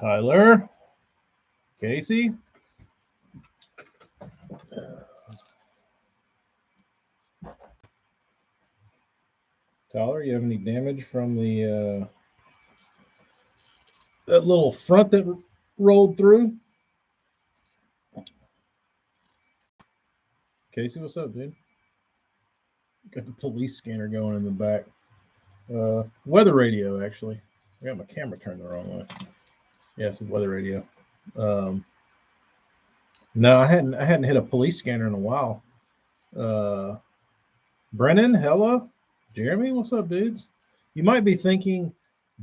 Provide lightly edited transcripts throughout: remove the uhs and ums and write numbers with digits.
Tyler, Casey. Tyler, you have any damage from the that little front that rolled through? Casey, what's up, dude? Got the police scanner going in the back. Weather radio, actually. I got my camera turned the wrong way. Yeah, it's a weather radio. No, I hadn't hit a police scanner in a while. Brennan, hello. Jeremy, what's up, dudes? You might be thinking,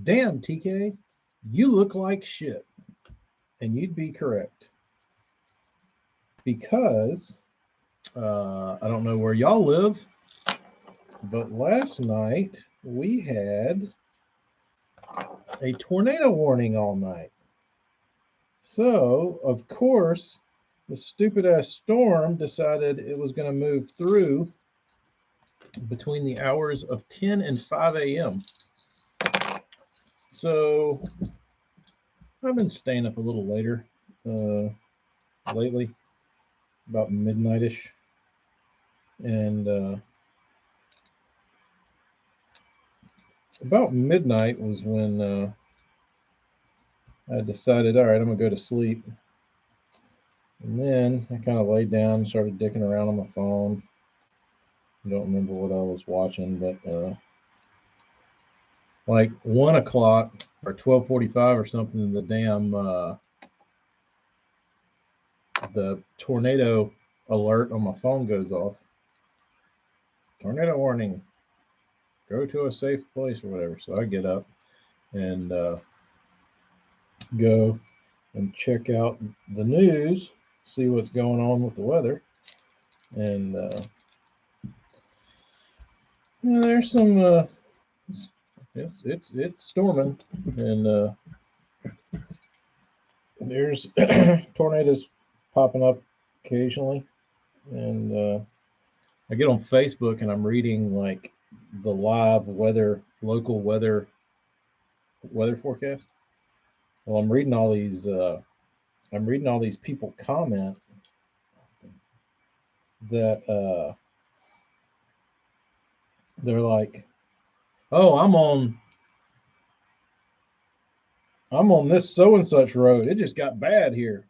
damn, TK, you look like shit. And you'd be correct. Because I don't know where y'all live, but last night we had a tornado warning all night. So, of course, the stupid ass storm decided it was going to move through between the hours of 10 and 5 a.m. So, I've been staying up a little later lately, about midnight-ish. And about midnight was when I decided, all right, I'm going to go to sleep. And then I kind of laid down and started dicking around on my phone. I don't remember what I was watching, but like 1 o'clock or 12:45 or something, the damn the tornado alert on my phone goes off. Tornado warning. Go to a safe place or whatever. So I get up and go and check out the news, see what's going on with the weather, and there's some. It's storming, and there's tornadoes popping up occasionally, and I get on Facebook and I'm reading like the live local weather forecast. Well, I'm reading all these people comment that they're like, oh, I'm on this so and such road. It just got bad here.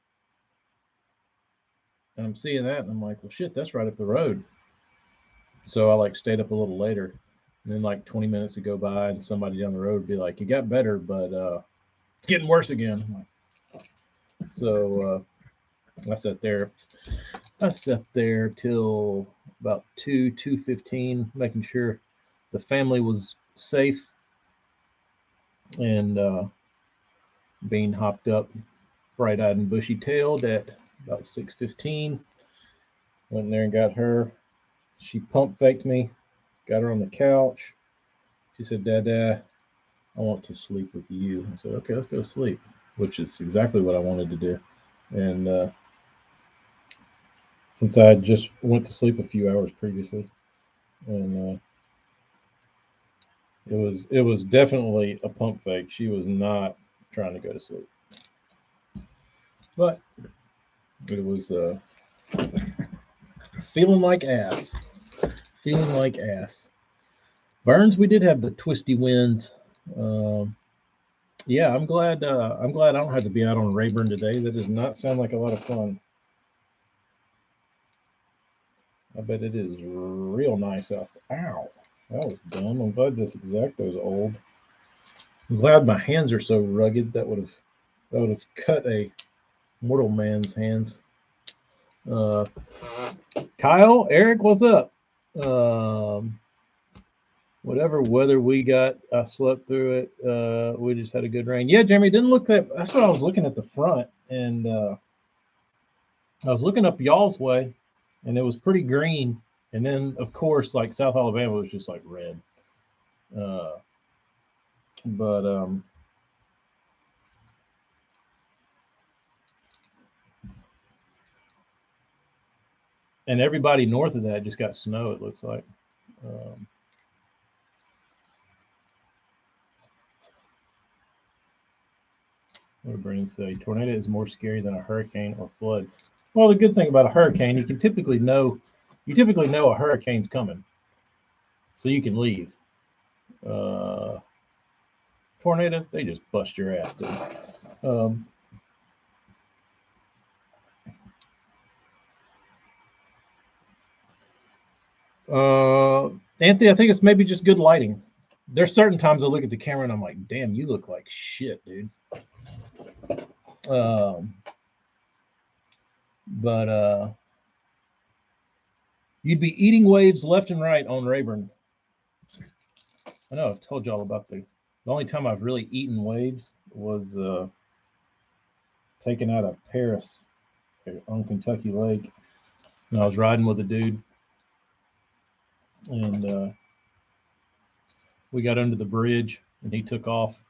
And I'm seeing that and I'm like, well shit, that's right up the road. So I like stayed up a little later. And then like 20 minutes would go by and somebody down the road would be like, it got better, but it's getting worse again. So I sat there till about 2:15, making sure the family was safe and being hopped up, bright-eyed and bushy-tailed at about 6:15. Went in there and got her. She pump faked me, got her on the couch. She said, Dada, I want to sleep with you. I said, okay, let's go to sleep, which is exactly what I wanted to do. And since I just went to sleep a few hours previously, and it was definitely a pump fake. She was not trying to go to sleep, but it was feeling like ass. Feeling like ass. Burns, we did have the twisty winds. Yeah, I'm glad I don't have to be out on Rayburn today. That does not sound like a lot of fun. I bet it is real nice out there. Ow, that was dumb. I'm glad this Exacto is old. I'm glad my hands are so rugged. That would have cut a mortal man's hands. Kyle, Eric, what's up? Whatever weather we got, I slept through it. We just had a good rain. Yeah, Jeremy, didn't look that. That's what I was looking at the front, and I was looking up y'all's way, and it was pretty green. And then, of course, like South Alabama was just like red. But and everybody north of that just got snow, it looks like. What did Brandon say? Tornado is more scary than a hurricane or flood. Well, the good thing about a hurricane, you typically know a hurricane's coming, so you can leave. Uh, Tornado, they just bust your ass, dude. Anthony, I think it's maybe just good lighting. There's certain times I look at the camera and I'm like, damn, you look like shit, dude. But you'd be eating waves left and right on Rayburn. I know I've told y'all about the only time I've really eaten waves was taken out of Paris on Kentucky Lake. And I was riding with a dude, and we got under the bridge, and he took off.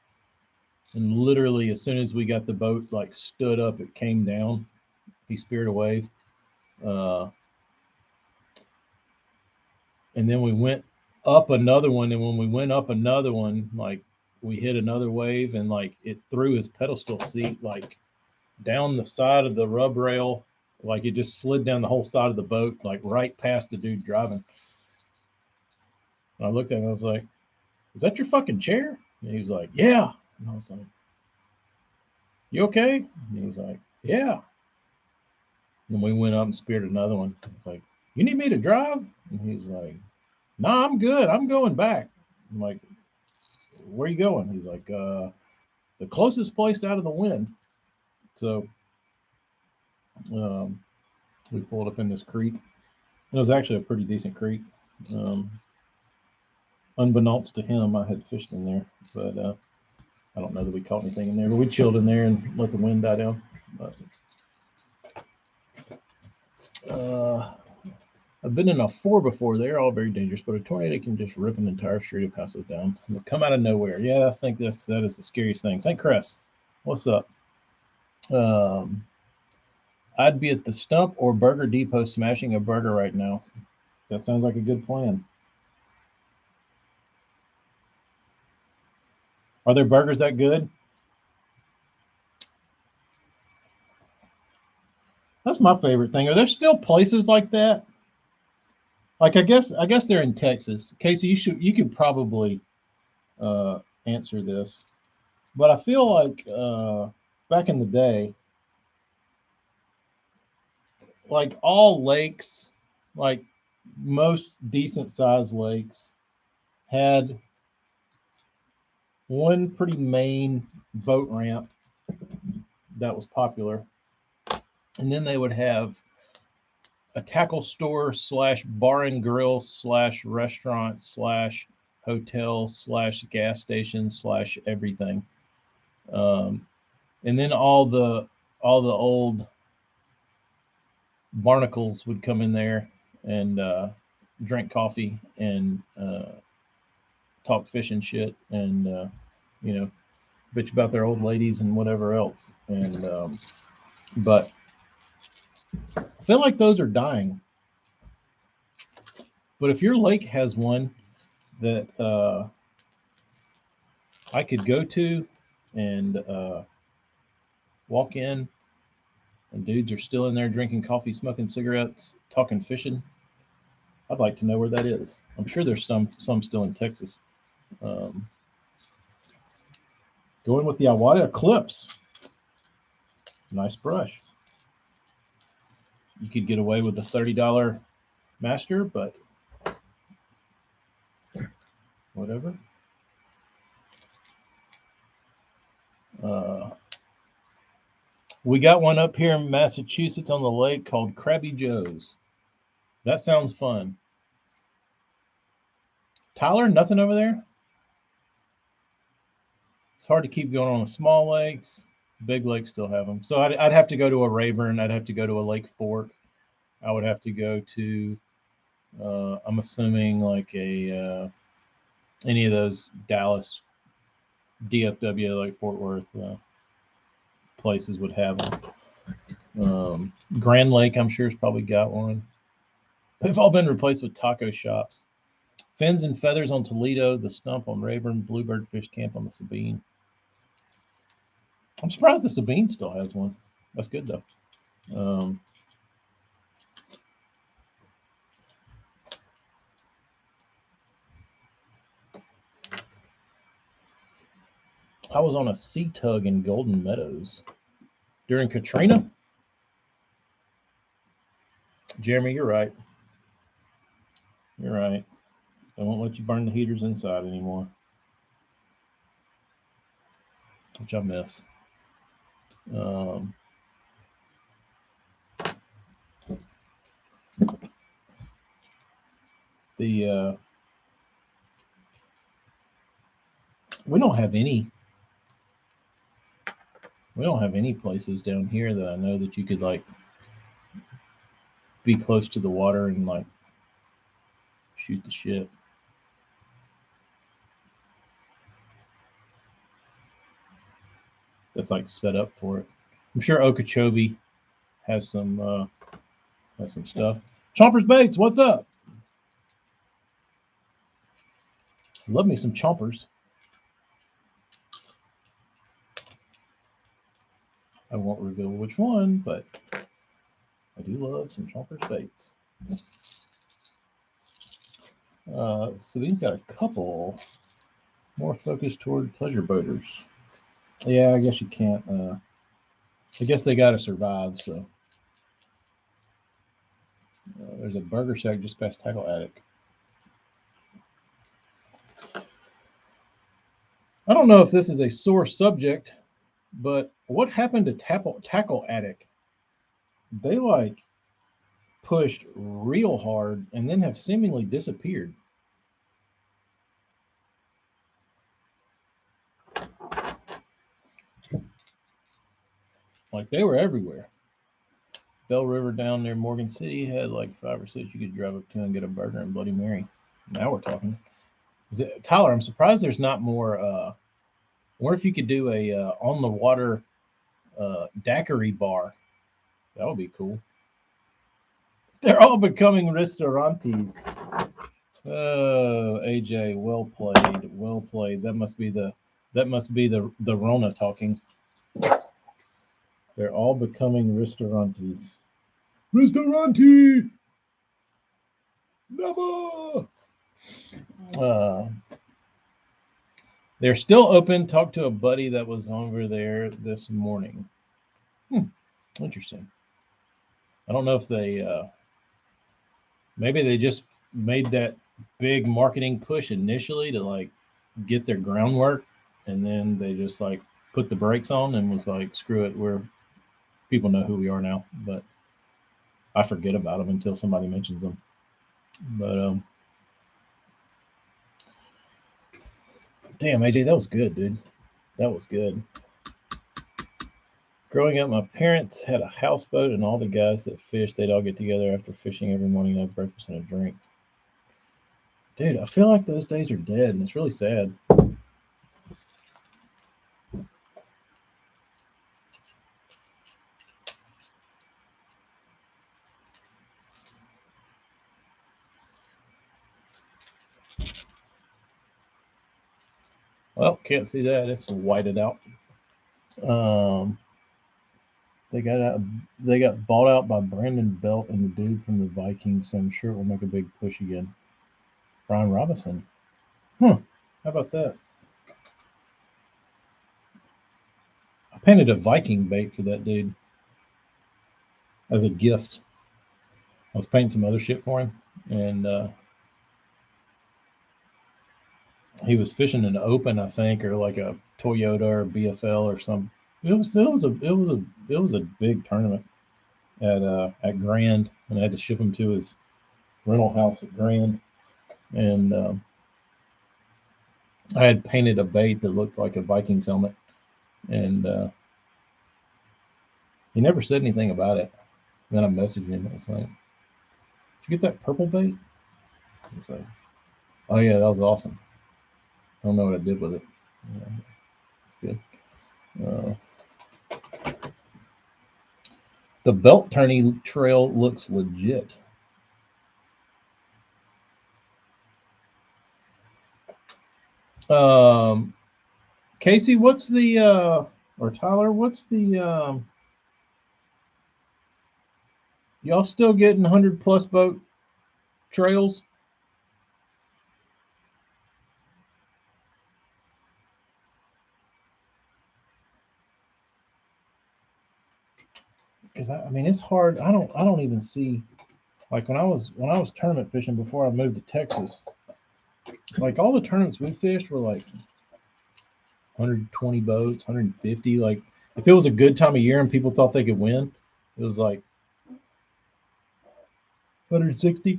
And literally, as soon as we got the boat like stood up, it came down. He speared a wave, and then we went up another one. And when we went up another one, like we hit another wave, and like it threw his pedestal seat like down the side of the rub rail, like it just slid down the whole side of the boat, like right past the dude driving. And I looked at him, and I was like, "Is that your fucking chair?" And he was like, "Yeah." And I was like, "You okay?" And he was like, "Yeah." And we went up and speared another one. I was like, "You need me to drive?" And he was like, "Nah, I'm good. I'm going back." I'm like, "Where are you going?" He's like, "The closest place out of the wind." So we pulled up in this creek. It was actually a pretty decent creek. Unbeknownst to him, I had fished in there, but I don't know that we caught anything in there. But we chilled in there and let the wind die down. But, I've been in a 4 before. They're all very dangerous, but a tornado can just rip an entire street of houses down. They'll come out of nowhere. Yeah, I think that is the scariest thing. St. Chris, what's up? I'd be at the Stump or Burger Depot smashing a burger right now. That sounds like a good plan. Are their burgers that good? That's my favorite thing. Are there still places like that? Like I guess they're in Texas. Casey, you could probably answer this, but I feel like back in the day, like all lakes, like most decent sized lakes, had one pretty main boat ramp that was popular, and then they would have a tackle store / bar and grill / restaurant / hotel / gas station / everything, and then all the old barnacles would come in there and drink coffee and talk fishing shit and you know, bitch about their old ladies and whatever else. And but I feel like those are dying. But if your lake has one that I could go to and walk in, and dudes are still in there drinking coffee, smoking cigarettes, talking fishing, I'd like to know where that is. I'm sure there's some still in Texas. Um, Going with the Iwata Eclipse. Nice brush. You could get away with the $30 master, but whatever. We got one up here in Massachusetts on the lake called Krabby Joe's. That sounds fun. Tyler, nothing over there? It's hard to keep going on the small lakes. Big lakes still have them. So I'd have to go to a Rayburn. I'd have to go to a Lake Fork. I would have to go to, I'm assuming like a any of those Dallas, DFW, like Fort Worth places would have them. Grand Lake, I'm sure, has probably got one. They've all been replaced with taco shops. Fins and Feathers on Toledo, the Stump on Rayburn, Bluebird Fish Camp on the Sabine. I'm surprised the Sabine still has one. That's good though. I was on a sea tug in Golden Meadows during Katrina. Jeremy, you're right. You're right. I won't let you burn the heaters inside anymore, which I miss. Um, the we don't have any places down here that I know that you could like be close to the water and like shoot the shit. That's like set up for it. I'm sure Okeechobee has some stuff. Chompers Baits, what's up? Love me some chompers. I won't reveal which one, but I do love some chompers baits. Sabine's got a couple more focused toward pleasure boaters. Yeah, I guess you can't. I guess they got to survive. So there's a burger shack just past Tackle Attic. I don't know if this is a sore subject, but what happened to Tackle Attic? They like pushed real hard and then have seemingly disappeared. Like they were everywhere. Bell River down near Morgan City had like 5 or 6 you could drive up to and get a burger and Bloody Mary. Now we're talking. Tyler, I'm surprised there's not more. I wonder if you could do a on the water daiquiri bar. That would be cool. They're all becoming restaurantes. Oh, AJ, well played, well played. That must be the Rona talking. They're all becoming restaurantes. Restaurante. Never. They're still open. Talked to a buddy that was over there this morning. Interesting. I don't know if they maybe they just made that big marketing push initially to like get their groundwork, and then they just like put the brakes on and was like, screw it, we're people know who we are now. But I forget about them until somebody mentions them. But damn, AJ, that was good, dude. That was good. Growing up, my parents had a houseboat, and all the guys that fished, they'd all get together after fishing every morning, have breakfast and a drink. Dude, I feel like those days are dead, and it's really sad. Well, can't see that. It's whited out. Um, they got bought out by Brandon Belt and the dude from the Vikings, so I'm sure it will make a big push again. Brian Robinson. How about that? I painted a Viking bait for that dude as a gift. I was painting some other shit for him, and he was fishing an open, I think, or like a Toyota or BFL or some. It was a big tournament at Grand, and I had to ship him to his rental house at Grand, and I had painted a bait that looked like a Vikings helmet, and he never said anything about it. And then I messaged him. I was like, "Did you get that purple bait?" He's like, "Oh yeah, that was awesome. I don't know what I did with it. Yeah, it's good." The belt turning trail looks legit. Casey, what's the Or Tyler, what's the y'all still getting 100+ boat trails? Because I mean it's hard. I don't even see, like when I was tournament fishing before I moved to Texas, like all the tournaments we fished were like 120 boats, 150. Like if it was a good time of year and people thought they could win, it was like 160.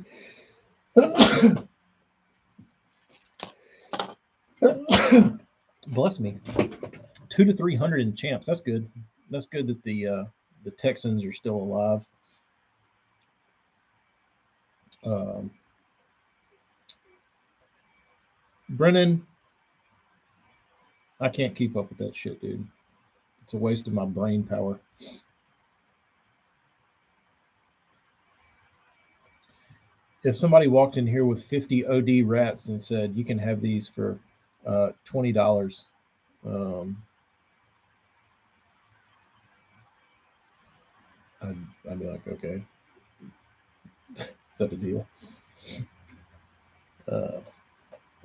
Bless me. 200 to 300 in champs. That's good. That's good that the Texans are still alive. Um, Brennan, I can't keep up with that shit, dude. It's a waste of my brain power. If somebody walked in here with 50 OD rats and said you can have these for $20, um, I'd, I'd be like, okay, is that a deal? Uh,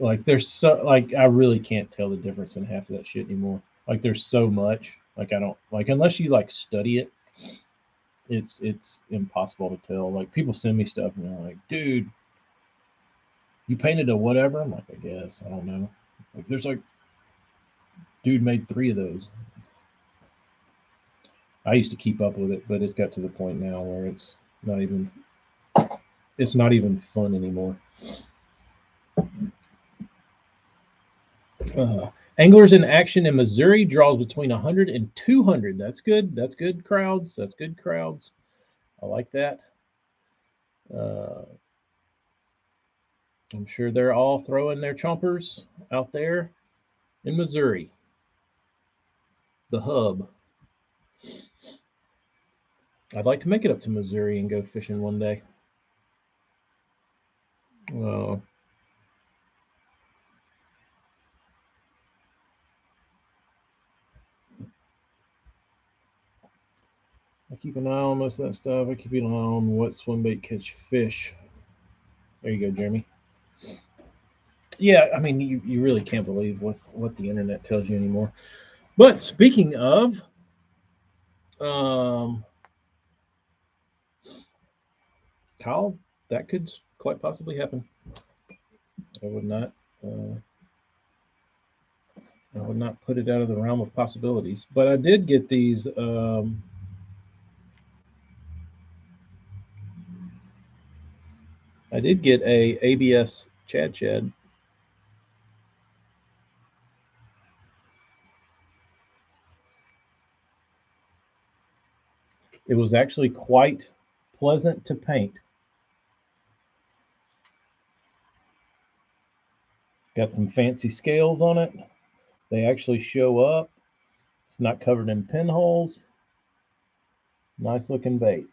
like there's so like I really can't tell the difference in half of that shit anymore. Like there's so much. Like I don't like unless you like study it, it's impossible to tell. Like people send me stuff and they're like, dude, you painted a whatever. I'm like, I guess I don't know. Like there's like, dude made 3 of those. I used to keep up with it, but it's got to the point now where not even it's not even fun anymore. Uh, Anglers in action in Missouri draws between 100 and 200. That's good. That's good crowds. That's good crowds. I like that. Uh, I'm sure they're all throwing their chompers out there in Missouri, the hub. I'd like to make it up to Missouri and go fishing one day. Uh, I keep an eye on most of that stuff. I keep an eye on what swim bait catch fish. There you go, Jeremy. Yeah, I mean, you really can't believe what the internet tells you anymore. But speaking of, um, Kyle, that could quite possibly happen. I would not. Uh, I would not put it out of the realm of possibilities. But I did get these. I did get a ABS Chad Chad. It was actually quite pleasant to paint. Got some fancy scales on it. They actually show up. It's not covered in pinholes. Nice looking bait.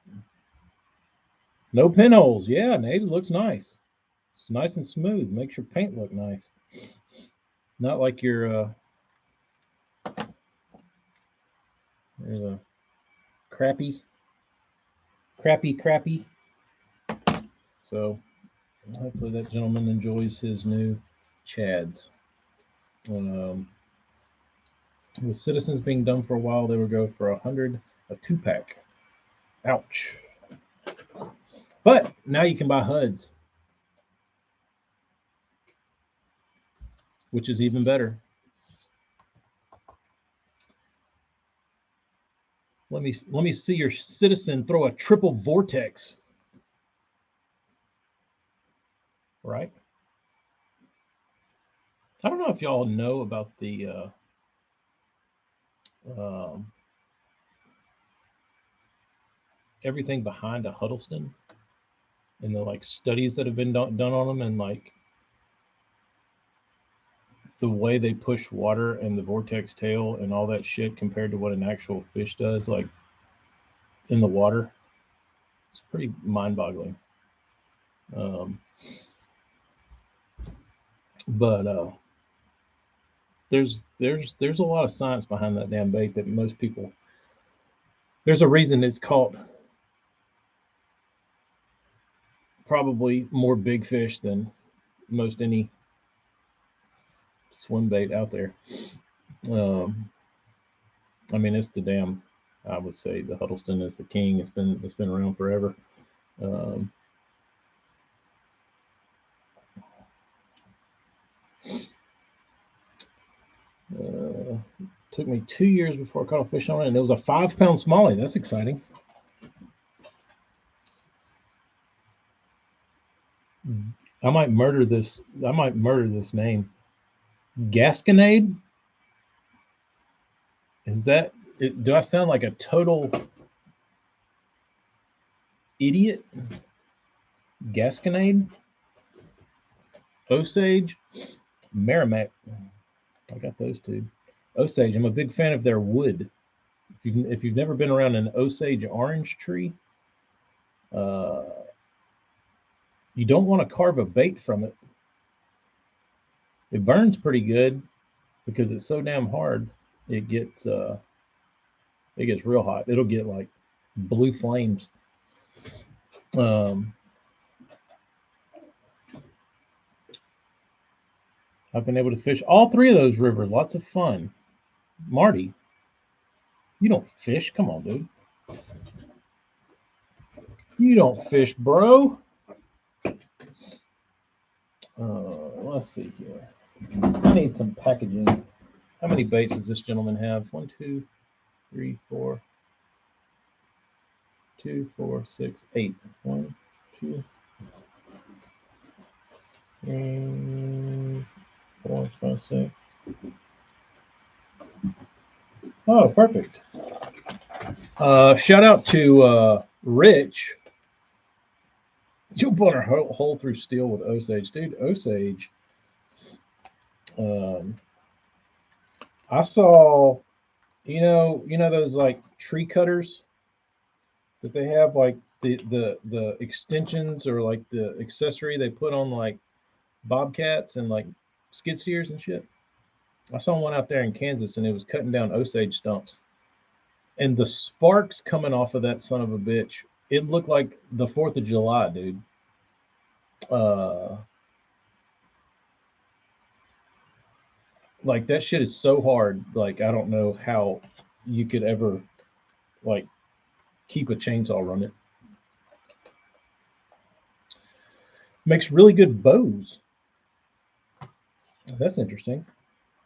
No pinholes. Yeah, Nate, it looks nice. It's nice and smooth. Makes your paint look nice. Not like your uh, crappy, crappy. So hopefully that gentleman enjoys his new Chads. Um, with Citizens being done for a while, they would go for 100 a 2-pack. Ouch. But now you can buy HUDs, which is even better. Let me see your Citizen throw a triple vortex. Right? I don't know if y'all know about the um, everything behind a Huddleston and the like studies that have been done on them and like the way they push water and the vortex tail and all that shit compared to what an actual fish does, like in the water. It's pretty mind-boggling. Um, but there's a lot of science behind that damn bait that most people. There's a reason it's caught probably more big fish than most any swim bait out there. Um, I mean, it's the damn. I would say the Huddleston is the king. It's been around forever. Um, took me 2 years before I caught a fish on it, and it was a 5-pound smallie. That's exciting. I might murder this. I might murder this name. Gasconade. Is that? Do I sound like a total idiot? Gasconade. Osage. Merrimack. I got those two. Osage. I'm a big fan of their wood. If you've never been around an Osage orange tree, you don't want to carve a bait from it. It burns pretty good because it's so damn hard. It gets real hot. It'll get like blue flames. I've been able to fish all 3 of those rivers. Lots of fun. Marty, you don't fish. Come on, dude. You don't fish, bro. Let's see here. I need some packaging. How many baits does this gentleman have? 1, 2, 3, 4, 2, 4, 6, 8. 1, 2, 3, 4, 5, 6. Oh, perfect. Shout out to Rich. You'll burn a hole through steel with Osage, dude. Osage. I saw, you know those like tree cutters that they have, like the extensions or like the accessory they put on like bobcats and like skid steers and shit. I saw one out there in Kansas, and it was cutting down Osage stumps, and the sparks coming off of that son of a bitch. It looked like the 4th of July, dude. Like that shit is so hard. Like I don't know how you could ever like keep a chainsaw running. Makes really good bows. That's interesting.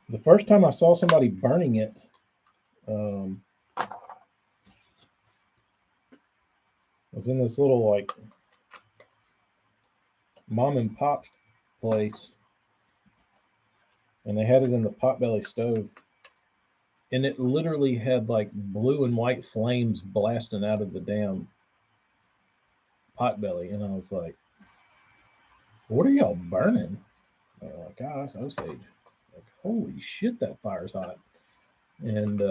The first time I saw somebody burning it, was in this little like mom and pop place, and they had it in the potbelly stove, and it literally had like blue and white flames blasting out of the damn potbelly, and I was like, "What are y'all burning?" Like, "God, that's Osage." Like, holy shit, that fire's hot. And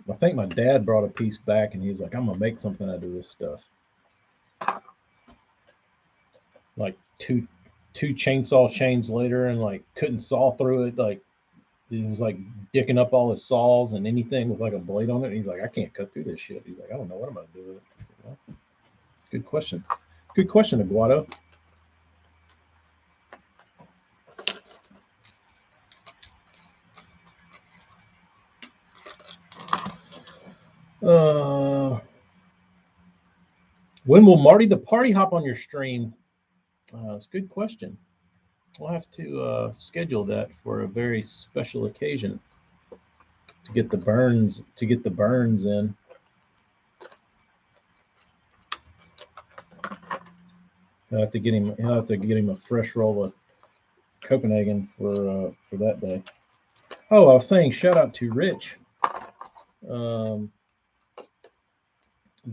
I think my dad brought a piece back, and he was like, "I'm gonna make something out of this stuff." Like two chainsaw chains later, and like couldn't saw through it. Like he was like dicking up all his saws and anything with like a blade on it. And he's like, "I can't cut through this shit." He's like, "I don't know what I'm gonna do with it." Well, good question. Good question, Aguado. When will Marty the Party hop on your stream? It's a good question. We'll have to schedule that for a very special occasion to get the burns in. I'll have to get him a fresh roll of Copenhagen for that day. Oh, I was saying shout out to Rich.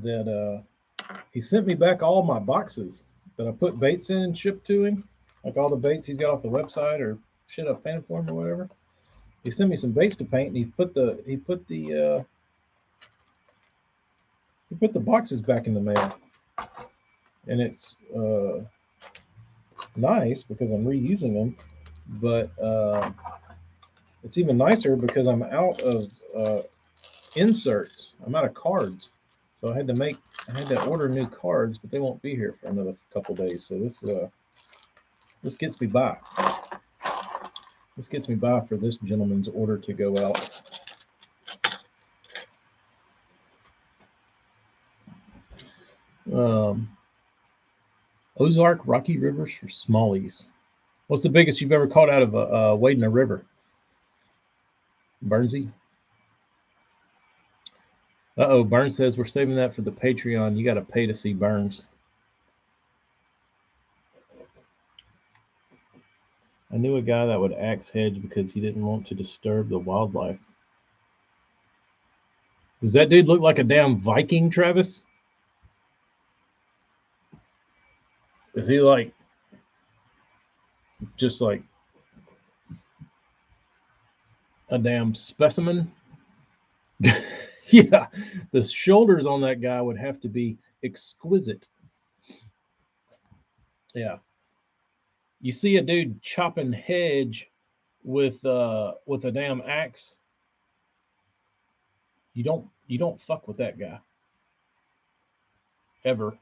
That he sent me back all my boxes that I put baits in and shipped to him, like all the baits he's got off the website or shit I painted for him or whatever. He sent me some baits to paint, and he put the boxes back in the mail, and it's nice because I'm reusing them, but it's even nicer because I'm out of inserts. I'm out of cards, so I had to order new cards, but they won't be here for another couple days. So this gets me by. This gets me by for this gentleman's order to go out. Um, Ozark Rocky Rivers for smallies. What's the biggest you've ever caught out of a wading a river? Burnsy? Uh-oh, Burns says we're saving that for the Patreon. You got to pay to see Burns. I knew a guy that would axe hedge because he didn't want to disturb the wildlife. Does that dude look like a damn Viking, Travis? Is he like just like a damn specimen? Yeah, the shoulders on that guy would have to be exquisite. Yeah, you see a dude chopping hedge with a damn axe. You don't fuck with that guy ever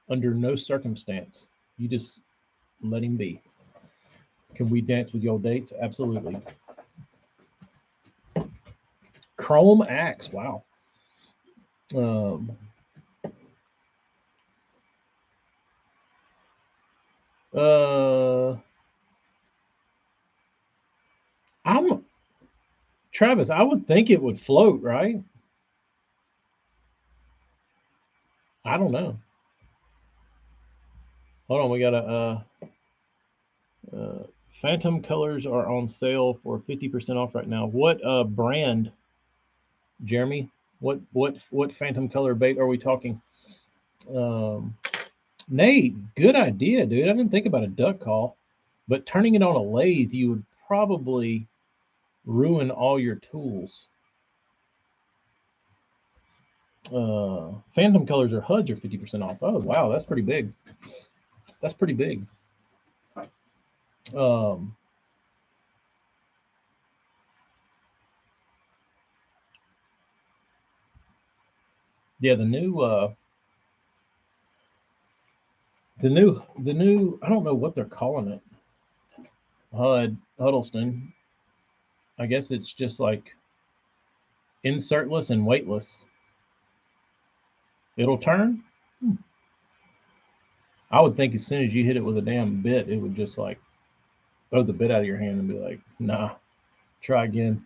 under no circumstance. You just let him be. Can we dance with your dates? Absolutely. Chrome axe. Wow. Um, uh, I'm Travis. I would think it would float, right? I don't know. Hold on, we got Phantom colors are on sale for 50% off right now. What brand, Jeremy? What Phantom color bait are we talking? Um, Nate, good idea, dude. I didn't think about a duck call, but turning it on a lathe, you would probably ruin all your tools. Phantom colors or HUDs are 50% off. Oh wow, that's pretty big. That's pretty big. Um, yeah, the new I don't know what they're calling it. Huddleston. I guess it's just like insertless and weightless. It'll turn. I would think as soon as you hit it with a damn bit, it would just like throw the bit out of your hand and be like, nah, try again.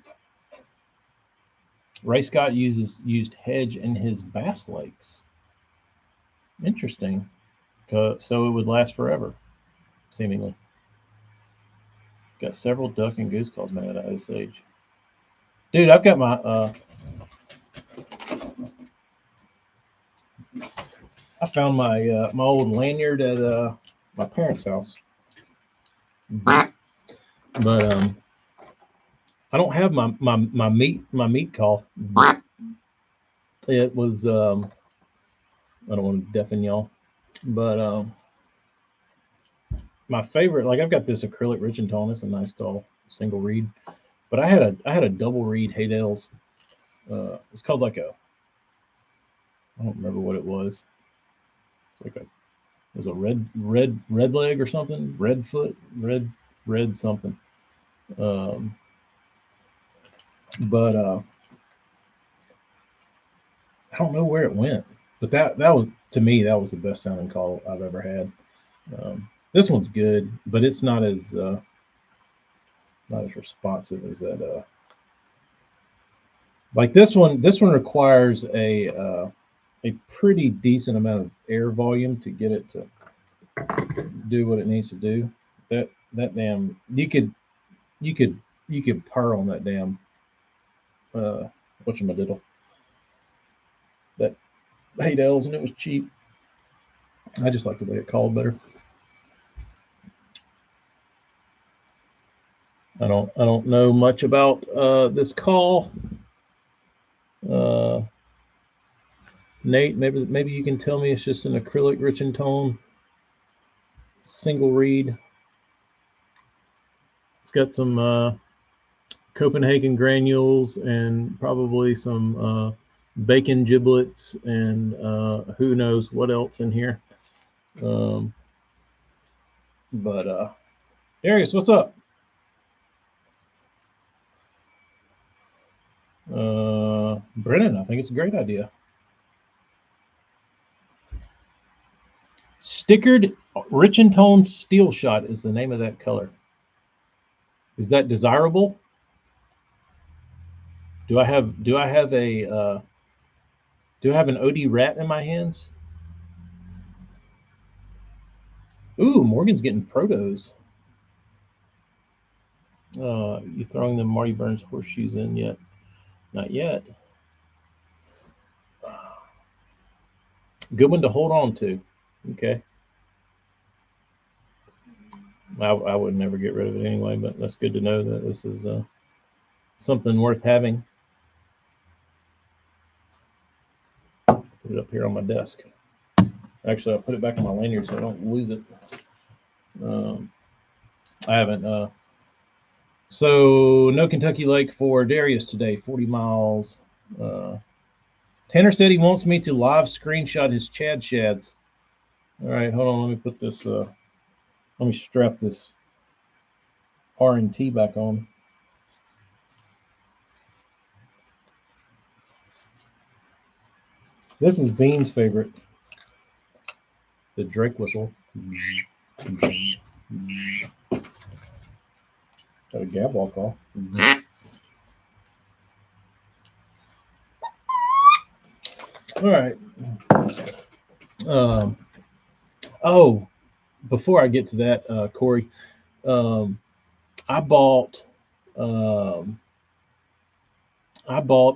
Ray Scott used hedge in his Bass Lakes. Interesting. So it would last forever, seemingly. Got several duck and goose calls made out of Osage. Dude, I've got I found my old lanyard at my parents' house, but I don't have my meat call. It was I don't want to deafen y'all, but my favorite, like I've got this acrylic rich and tall. It's a nice call, single reed. But I had a double reed Haydale's. It's called like a I don't remember what it was. It's like a it was a red leg or something, red foot, red something. Um, but I don't know where it went. But that was to me that was the best sounding call I've ever had. This one's good, but it's not as responsive as that. Like this one requires a pretty decent amount of air volume to get it to do what it needs to do. That damn you could you could purr on that damn whatchamadiddle. That Haydale's and it was cheap. I just like the way it called better. I don't know much about this call. Uh, Nate, maybe you can tell me it's just an acrylic rich and tone. single reed. It's got some Copenhagen granules and probably some bacon giblets and who knows what else in here. But Darius, what's up? Brennan, I think it's a great idea. Stickered rich and toned steel shot is the name of that color. Is that desirable? Do I have an OD rat in my hands? Ooh, Morgan's getting protos. You throwing the Marty Burns horseshoes in yet? Not yet. Good one to hold on to. Okay. I would never get rid of it anyway, but that's good to know that this is something worth having. Put it up here on my desk. Actually, I'll put it back on my lanyard so I don't lose it. I haven't. So no Kentucky Lake for Darius today. 40 miles. Tanner said he wants me to live screenshot his Chad shads. All right, hold on. Let me put this. Let me strap this R&T back on. This is Bean's favorite. The Drake whistle. Got a gab walk call. All right. Oh, before I get to that, Corey, I bought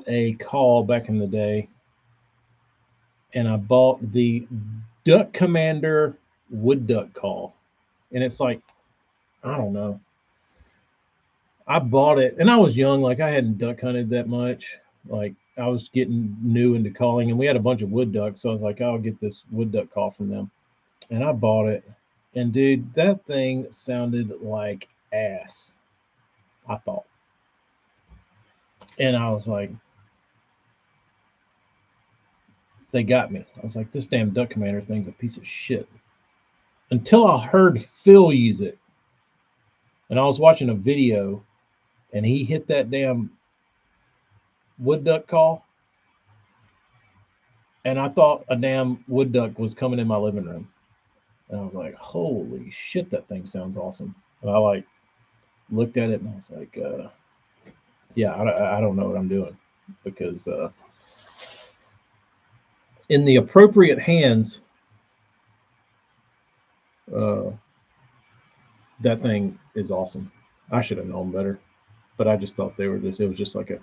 a call back in the day, and I bought the Duck Commander wood duck call, and it's like, I don't know. I bought it, and I was young, like I hadn't duck hunted that much. Like I was getting new into calling, and we had a bunch of wood ducks, so I was like, I'll get this wood duck call from them, and I bought it, and dude, that thing sounded like ass. I thought, and I was like, they got me. I was like, this damn Duck Commander thing's a piece of shit. Until I heard Phil use it, and I was watching a video, and he hit that damn wood duck call, and I thought a damn wood duck was coming in my living room. And I was like, holy shit, that thing sounds awesome. And I like looked at it and I was like, yeah, I don't know what I'm doing, because in the appropriate hands, that thing is awesome. I should have known better, but I just thought it was just like a,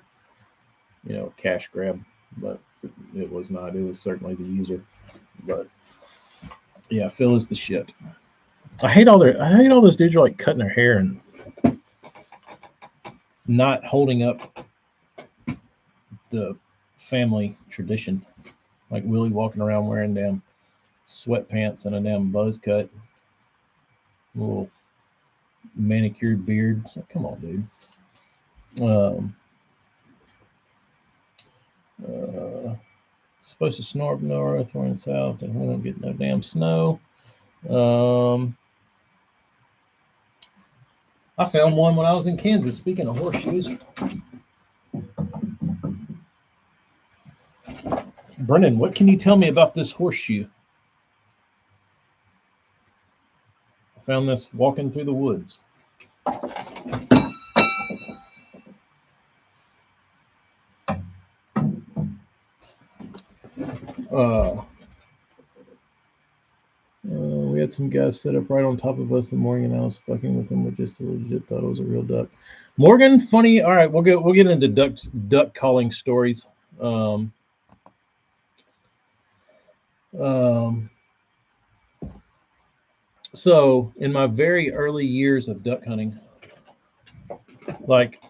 cash grab, but it was not. It was certainly the user. But yeah, Phil is the shit. I hate all those dudes are like cutting their hair and not holding up the family tradition. Like Willie walking around wearing damn sweatpants and a damn buzz cut, little manicured beard. Like, come on, dude. Supposed to snow up north, we're in south, and we don't get no damn snow. I found one when I was in Kansas. Speaking of horseshoes, Brennan, what can you tell me about this horseshoe? I found this walking through the woods. We had some guys set up right on top of us in the morning, and I was fucking with them. We just legit thought it was a real duck. Morgan, funny. All right, we'll get into duck calling stories. So in my very early years of duck hunting, like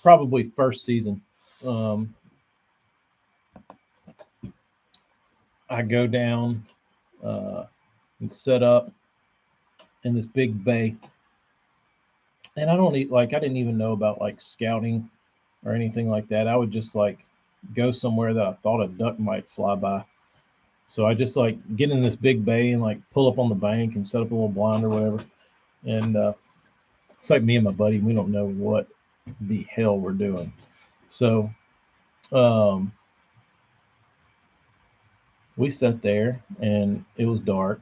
probably first season, I go down and set up in this big bay. And I didn't even know about like scouting or anything like that. I would just like go somewhere that I thought a duck might fly by. So I just like get in this big bay and like pull up on the bank and set up a little blind or whatever. And it's like me and my buddy, we don't know what the hell we're doing. So um, we sat there and it was dark.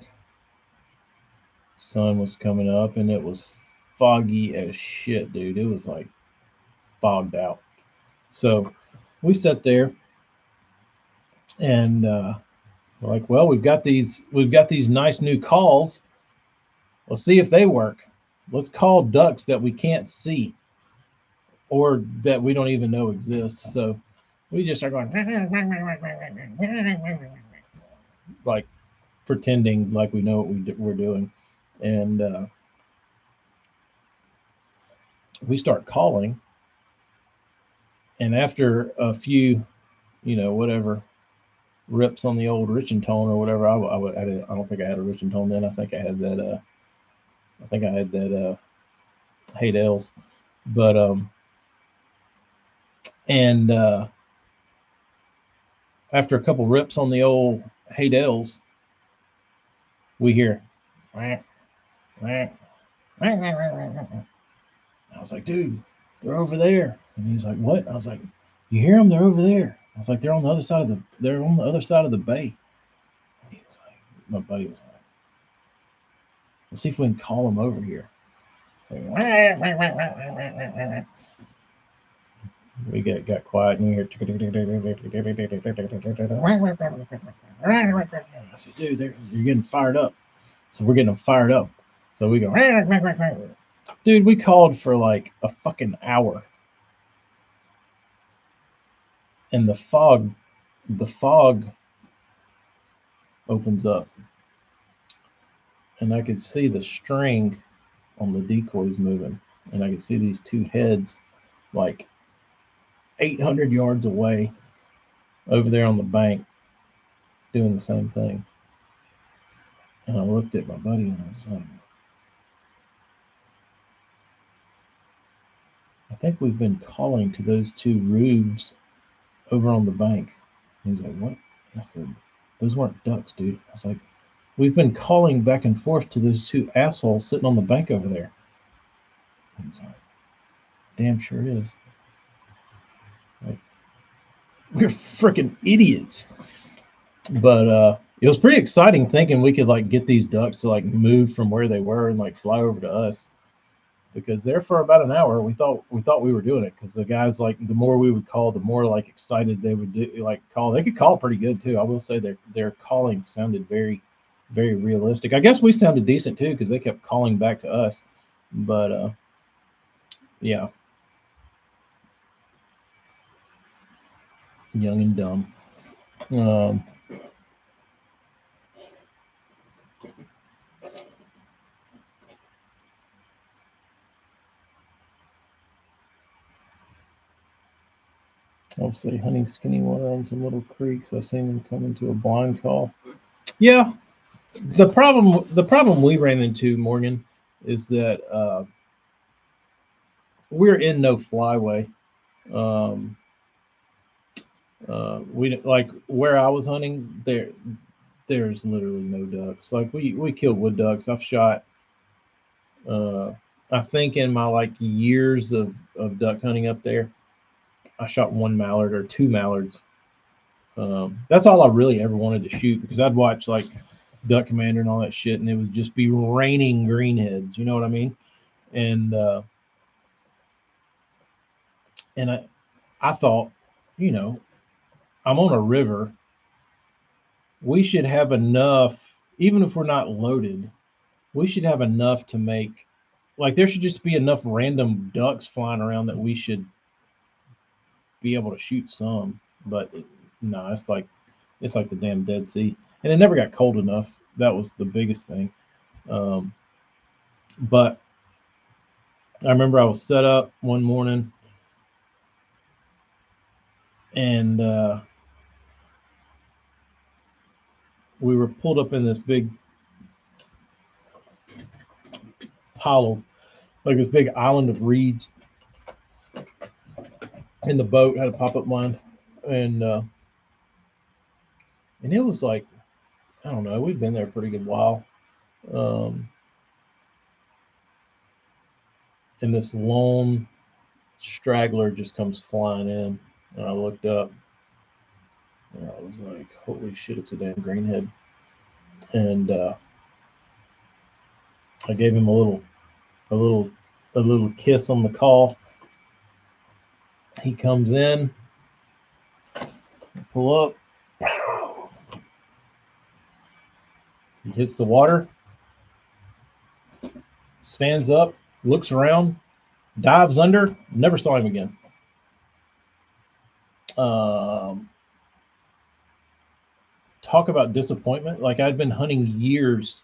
Sun was coming up and it was foggy as shit, dude. It was like fogged out. So we sat there and we're like, well, we've got these nice new calls. Let's see if they work. Let's call ducks that we can't see or that we don't even know exist. So we just start going like pretending like we know what we're doing, and we start calling. And after a few, whatever rips on the old Richin tone or whatever, I don't think I had a Richin tone then. I think I had that. I think I had that. Hate L's, but and after a couple rips on the old Hate L's, we hear. I was like, dude, they're over there. And he's like, what? I was like, you hear them? They're over there. I was like, they're on the other side of the bay. And he was like, my buddy was like, let's see if we can call them over here. So we got quiet and you hear. I said, dude, you're getting fired up. So we're getting them fired up. So we go, dude, we called for like a fucking hour. And the fog opens up. And I could see the string on the decoys moving. And I could see these two heads like 800 yards away over there on the bank doing the same thing. And I looked at my buddy and I was like, I think we've been calling to those two rubes over on the bank. And he's like, what? I said, those weren't ducks, dude. I was like, we've been calling back and forth to those two assholes sitting on the bank over there. And he's like, damn sure is. Like, we're freaking idiots. But it was pretty exciting thinking we could like get these ducks to like move from where they were and like fly over to us. Because there for about an hour we thought we were doing it, because the guys, like, the more we would call, the more like excited they would do, like call. They could call pretty good too. I will say their calling sounded very, very realistic. I guess we sounded decent too because they kept calling back to us. But yeah, young and dumb. Um, I'll say hunting skinny water on some little creeks. I've seen them come into a blind call. Yeah, the problem we ran into, Morgan, is that we're in no flyway. Um, we like where I was hunting there. There's literally no ducks. Like we killed wood ducks. I've shot. Uh, I think in my like years of duck hunting up there, I shot one mallard or two mallards. That's all I really ever wanted to shoot, because I'd watch like Duck Commander and all that shit, and it would just be raining greenheads. You know what I mean? And I thought, you know, I'm on a river. We should have enough, even if we're not loaded. We should have enough to make, like, there should just be enough random ducks flying around that we should be able to shoot some. But no, it's like the damn Dead Sea, and it never got cold enough. That was the biggest thing. Um, but I remember I was set up one morning, and we were pulled up in this big pile of, like this big island of reeds in the boat. Had a pop-up line, and it was like, I don't know, we've been there a pretty good while. And this lone straggler just comes flying in, and I looked up, and I was like, "Holy shit, it's a damn greenhead!" And I gave him a little, a little kiss on the call. He comes in, pull up, he hits the water, stands up, looks around, dives under, never saw him again. Talk about disappointment. Like, I'd been hunting years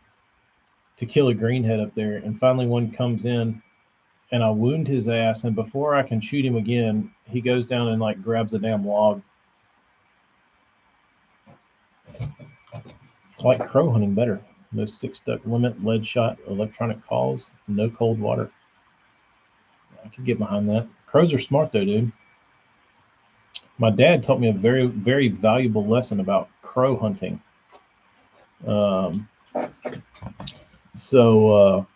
to kill a greenhead up there, and finally one comes in, and I wound his ass, and before I can shoot him again, he goes down and like grabs a damn log. I like crow hunting better. No 6-duck limit, lead shot, electronic calls, no cold water. I could get behind that. Crows are smart though, dude. My dad taught me a very, very valuable lesson about crow hunting. So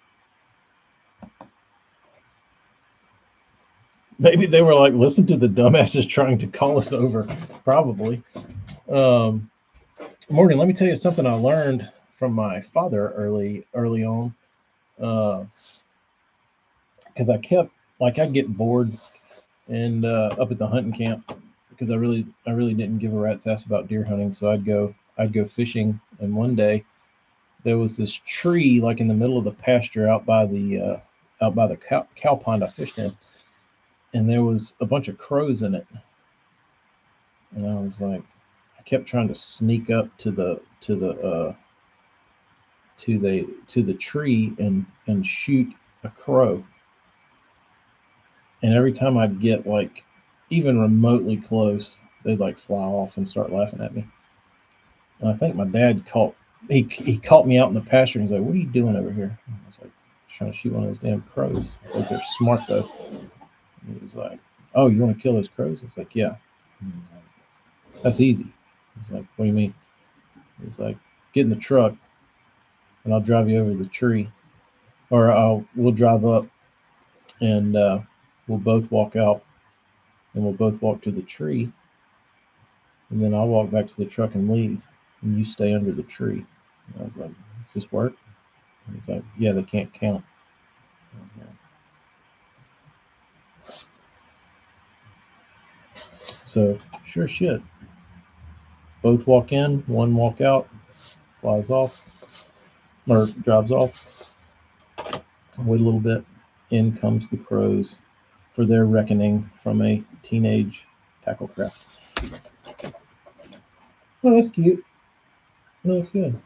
maybe they were like, listen to the dumbasses trying to call us over. Probably. Morgan, let me tell you something I learned from my father early on. Because I kept, like, I'd get bored and up at the hunting camp, because I really didn't give a rat's ass about deer hunting. So I'd go fishing, and one day there was this tree like in the middle of the pasture out by the cow pond I fished in, and there was a bunch of crows in it. And I was like, I kept trying to sneak up to the tree and shoot a crow. And every time I'd get like even remotely close, they'd like fly off and start laughing at me. And I think my dad caught me out in the pasture, and he's like, "What are you doing over here?" And I was like, "Trying to shoot one of those damn crows. Like, they're smart though." And he was like, "Oh, you want to kill those crows?" I was like, "Yeah." And he was like, "That's easy." He's like, "What do you mean?" He's like, "Get in the truck, and I'll drive you over to the tree, or we'll drive up, and we'll both walk out, and we'll both walk to the tree, and then I'll walk back to the truck and leave, and you stay under the tree." And I was like, "Does this work?" And he's like, "Yeah, they can't count." So, sure shit. Both walk in, one walk out, flies off, or drives off. Wait a little bit. In comes the crows for their reckoning from a teenage tacklecraft. Oh, that's cute. Oh, that's good.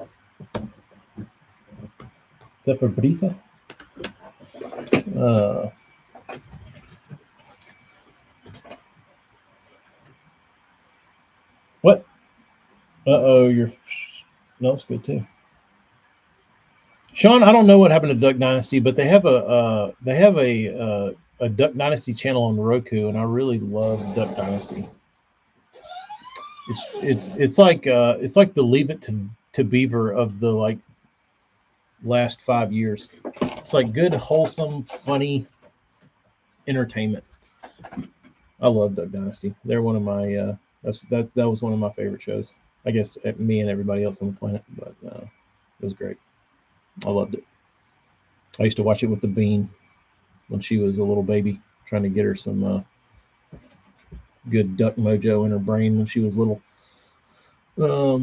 Is that for Brisa? What? Uh-oh, no, it's good too. Sean, I don't know what happened to Duck Dynasty, but they have a Duck Dynasty channel on Roku, and I really love Duck Dynasty. It's like the Leave It to Beaver of the like last 5 years. It's like good, wholesome, funny entertainment. I love Duck Dynasty. They're one of my that was one of my favorite shows. I guess me and everybody else on the planet, but it was great. I loved it. I used to watch it with the Bean when she was a little baby, trying to get her some good duck mojo in her brain when she was little. Not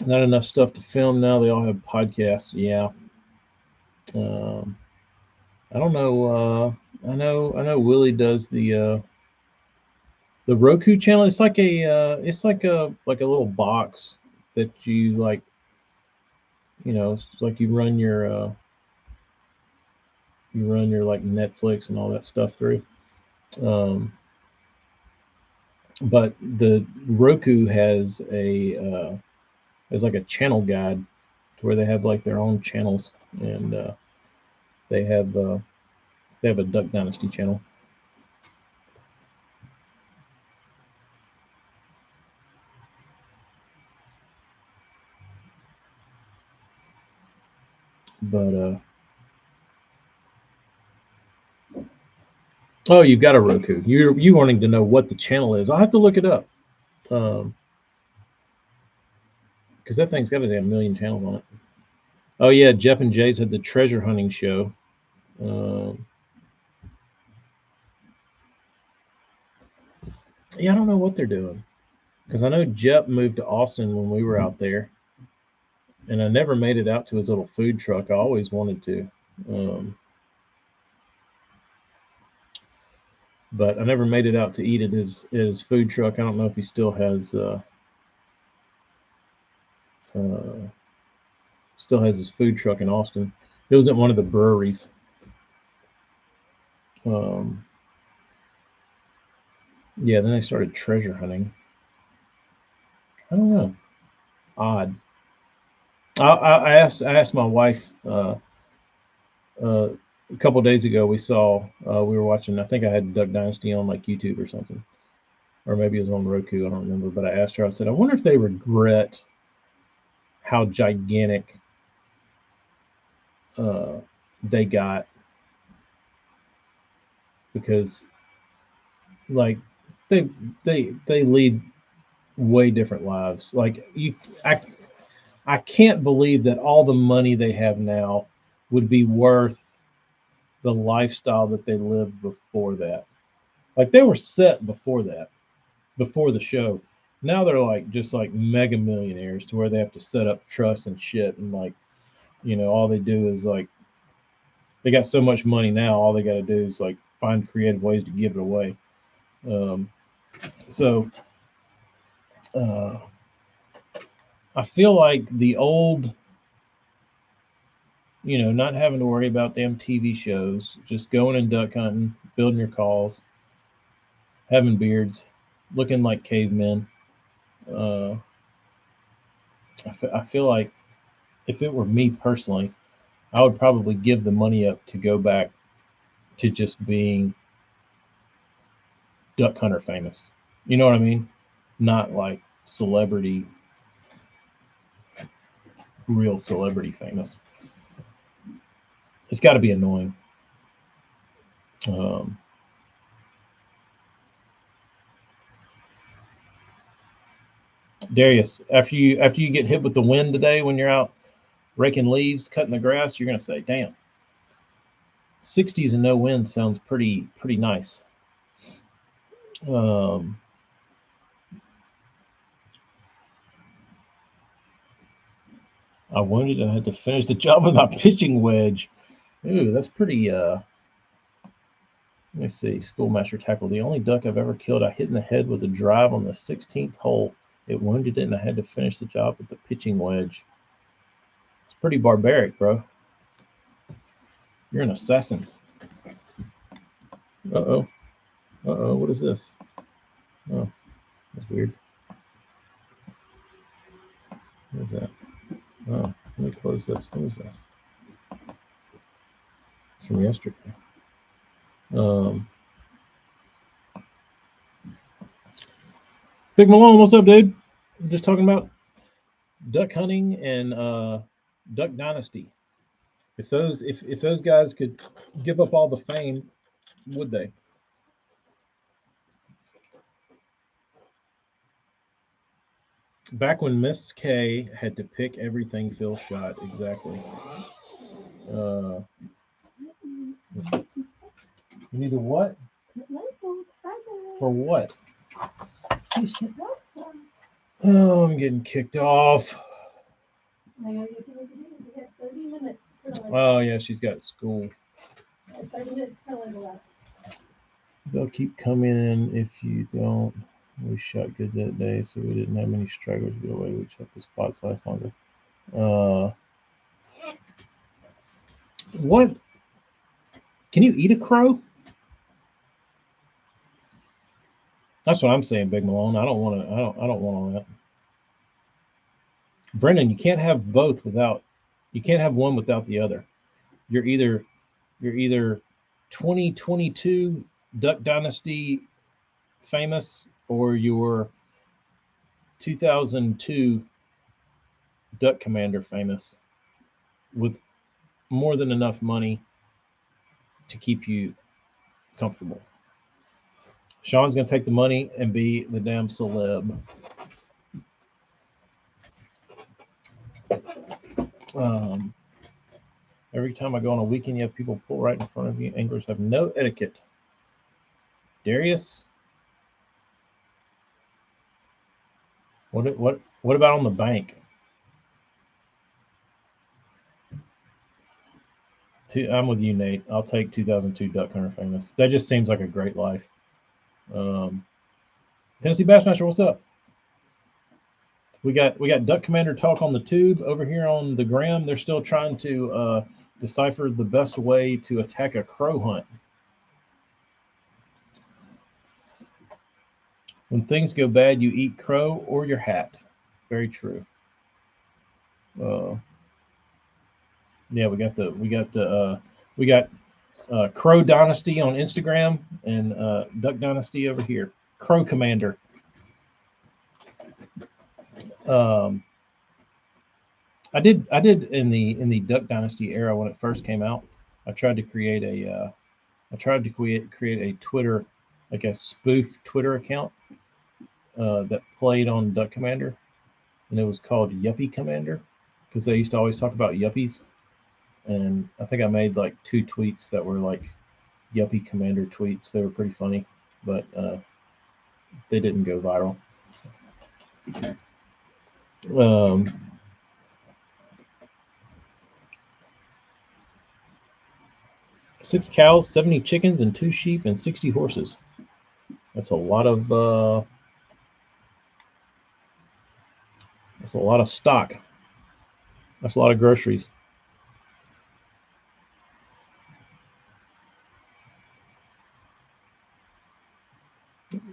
enough stuff to film now. They all have podcasts. Yeah. I don't know. I know Willie does the Roku channel. It's like a little box that you like. It's like you run your like Netflix and all that stuff through. But the Roku has like a channel guide, where they have like their own channels, and they have a Duck Dynasty channel. But oh, you've got a Roku. You wanting to know what the channel is? I'll have to look it up. Because that thing's got a damn million channels on it. Oh yeah, Jeff and Jay's had the treasure hunting show. Yeah, I don't know what they're doing, because I know Jeff moved to Austin when we were out there, and I never made it out to his little food truck. I always wanted to, but I never made it out to eat at his food truck. I don't know if he still has his food truck in Austin. It was at one of the breweries. Yeah, then they started treasure hunting. I don't know. Odd. I asked my wife a couple of days ago. We were watching. I think I had Duck Dynasty on like YouTube or something, or maybe it was on Roku. I don't remember. But I asked her. I said, I wonder if they regret how gigantic they got, because like they lead way different lives. Like I can't believe that all the money they have now would be worth the lifestyle that they lived before that. Like they were set before that, before the show. Now they're like just like mega millionaires to where they have to set up trusts and shit, and like, all they do is like, they got so much money now, all they got to do is like find creative ways to give it away. Um, so uh, I feel like the old, not having to worry about damn TV shows, just going and duck hunting, building your calls, having beards, looking like cavemen. Uh, I feel like if it were me personally, I would probably give the money up to go back to just being duck hunter famous. You know what I mean? Not like celebrity, real celebrity famous. It's got to be annoying. Um, Darius, after you get hit with the wind today when you're out raking leaves, cutting the grass, you're gonna say, "Damn, 60s and no wind sounds pretty nice." Um, I wounded. I had to finish the job with my pitching wedge. Ooh, that's pretty. Let me see. Schoolmaster tackle. The only duck I've ever killed, I hit in the head with a drive on the 16th hole. It wounded it, and I had to finish the job with the pitching wedge. It's pretty barbaric, bro. You're an assassin. Uh-oh. Uh-oh. What is this? Oh, that's weird. What is that? Oh, let me close this. What is this? It's from yesterday. Big Malone, what's up, dude? I'm just talking about duck hunting and Duck Dynasty. If those guys could give up all the fame, would they? Back when Miss K had to pick everything Phil shot, exactly. You need a what? For what? Oh, I'm getting kicked off. Oh yeah, she's got school. 30 minutes left. They'll keep coming in if you don't. We shot good that day, so we didn't have many stragglers get away. We checked the spots last longer. What? Can you eat a crow? That's what I'm saying, Big Malone. I don't want to. I don't want all that. Brendan, you can't have both without You can't have one without the other. You're either 2022 Duck Dynasty famous, or you're 2002 Duck Commander famous with more than enough money to keep you comfortable. Sean's going to take the money and be the damn celeb. Um, every time I go on a weekend, you have people pull right in front of you. Anglers have no etiquette. Darius, what about on the bank? I'm with you, Nate. I'll take 2002 Duck Hunter famous. That just seems like a great life. Um, Tennessee Bassmaster, what's up? We got Duck Commander talk on the tube over here on the gram. They're still trying to decipher the best way to attack a crow hunt. When things go bad, you eat crow or your hat. Very true. Uh, yeah, we got Crow Dynasty on Instagram and Duck Dynasty over here. Crow Commander. Um, I did in the Duck Dynasty era when it first came out. I tried to create a Twitter, like a spoof Twitter account that played on Duck Commander, and it was called Yuppie Commander because they used to always talk about yuppies. And I think I made like 2 tweets that were like Yuppie Commander tweets. They were pretty funny, but they didn't go viral. Um, 6 cows, 70 chickens, and 2 sheep, and 60 horses. That's a lot of stock. That's a lot of groceries.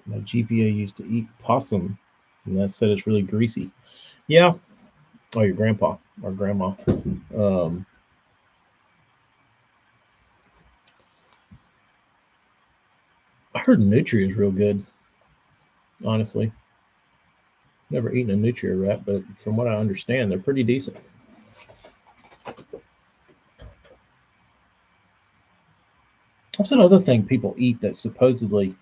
My GPA used to eat possum, and that said it's really greasy. Yeah. Oh, your grandpa or grandma. Um, I heard nutria is real good. Honestly, never eaten a nutria wrap, but from what I understand, they're pretty decent. What's another thing people eat that supposedly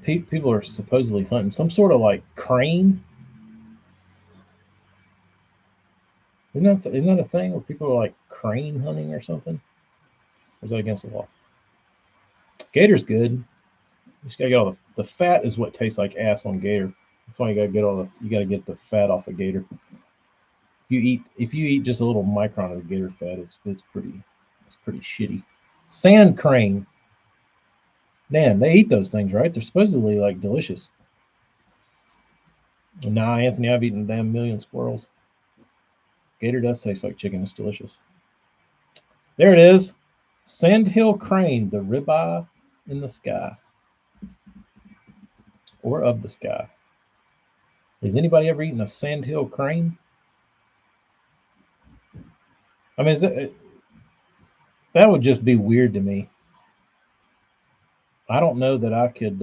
people are supposedly hunting? Some sort of like crane. Isn't that a thing where people are like crane hunting or something? Or is that against the law? Gator's good. You just gotta get all the fat is what tastes like ass on gator. That's why you gotta get the fat off of gator. If you eat just a little micron of gator fat, it's pretty shitty. Sand crane. Man, they eat those things, right? They're supposedly like delicious. Nah, Anthony, I've eaten a damn million squirrels. Gator does taste like chicken. It's delicious. There it is. Sandhill crane, the ribeye in the sky. Or of the sky. Has anybody ever eaten a sandhill crane? I mean, that would just be weird to me. I don't know that I could.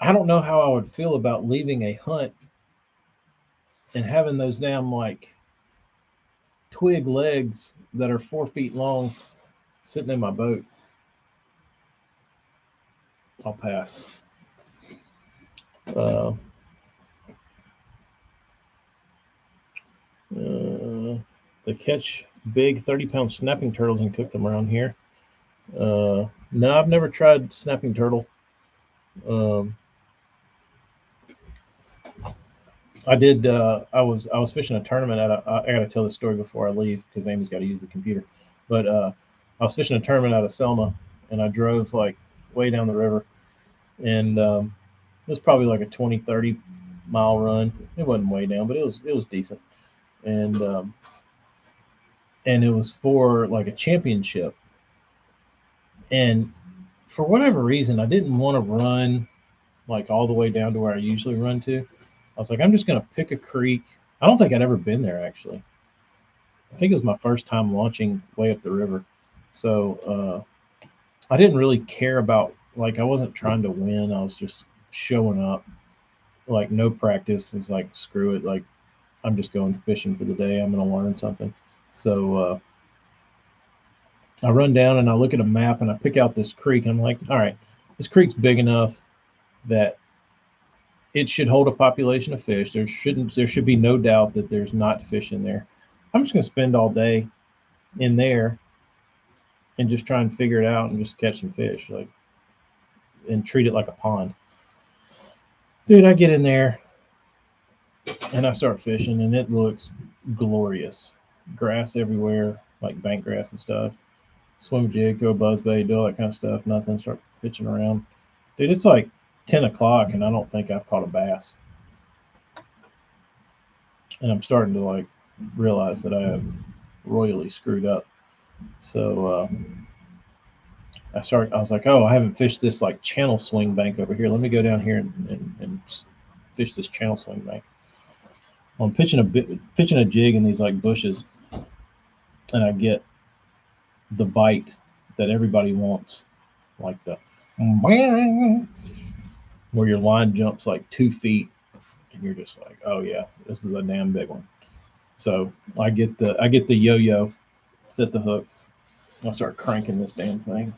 I don't know how I would feel about leaving a hunt and having those damn like twig legs that are 4 feet long sitting in my boat. I'll pass. They catch big 30-pound snapping turtles and cook them around here. No, I've never tried snapping turtle. Um, I did. I was fishing a tournament I got to tell this story before I leave because Amy's got to use the computer. But I was fishing a tournament out of Selma, and I drove like way down the river, and it was probably like a 20-30 mile run. It wasn't way down, but it was decent, and it was for like a championship, and for whatever reason, I didn't want to run like all the way down to where I usually run to. I was like, I'm just gonna pick a creek. I don't think I'd ever been there actually. I think it was my first time launching way up the river. So I didn't really care about, like, I wasn't trying to win. I was just showing up, like no practice. It's like screw it. Like I'm just going fishing for the day. I'm gonna learn something. So I run down and I look at a map and I pick out this creek. I'm like, all right, this creek's big enough that it should hold a population of fish. There should be no doubt that there's not fish in there. I'm just gonna spend all day in there and just try and figure it out and just catch some fish, like, and treat it like a pond. Dude, I get in there and I start fishing and it looks glorious. Grass everywhere, like bank grass and stuff. Swim a jig, throw a buzz bait, do all that kind of stuff. Nothing. Start pitching around. Dude, it's like 10 o'clock and I don't think I've caught a bass. And I'm starting to like realize that I have royally screwed up. So I was like, oh, I haven't fished this like channel swing bank over here. Let me go down here and fish this channel swing bank. Well, I'm pitching a jig in these like bushes, and I get the bite that everybody wants, like the where your line jumps like 2 feet, and you're just like, oh yeah, this is a damn big one. So I get the yo-yo, set the hook, I start cranking this damn thing.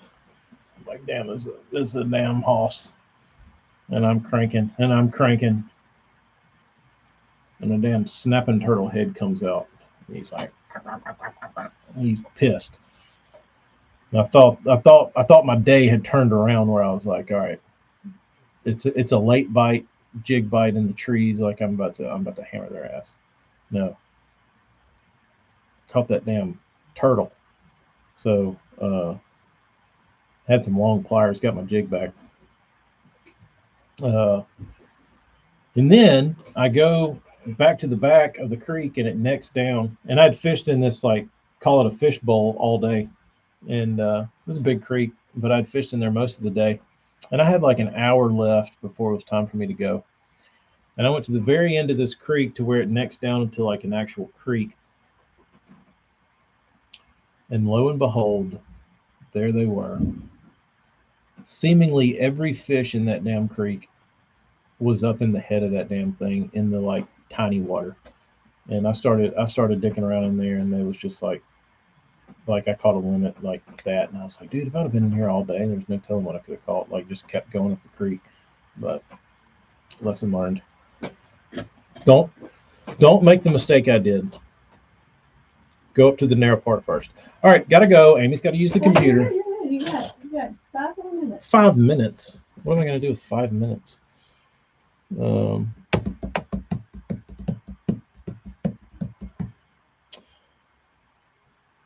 I'm like, damn, this is a damn hoss, and I'm cranking and I'm cranking, and a damn snapping turtle head comes out. He's like, he's pissed. And I thought my day had turned around where I was like, all right, it's a late bite, jig bite in the trees. Like I'm about to hammer their ass. No, caught that damn turtle. So had some long pliers, got my jig back. Uh, and then I go back to the back of the creek and it necks down. And I'd fished in this, like, call it a fish bowl all day. And it was a big creek, but I'd fished in there most of the day. And I had like an hour left before it was time for me to go. And I went to the very end of this creek to where it necks down into like an actual creek. And lo and behold, there they were. Seemingly every fish in that damn creek was up in the head of that damn thing in the like tiny water. And I started dicking around in there, and it was just like I caught a limit like that, and I was like, dude, if I'd have been in here all day, there's no telling what I could have caught. Like, just kept going up the creek. But lesson learned. Don't make the mistake I did. Go up to the narrow part first. All right, gotta go. Amy's got to use the computer. You got 5 more minutes. 5 minutes. What am I gonna do with 5 minutes?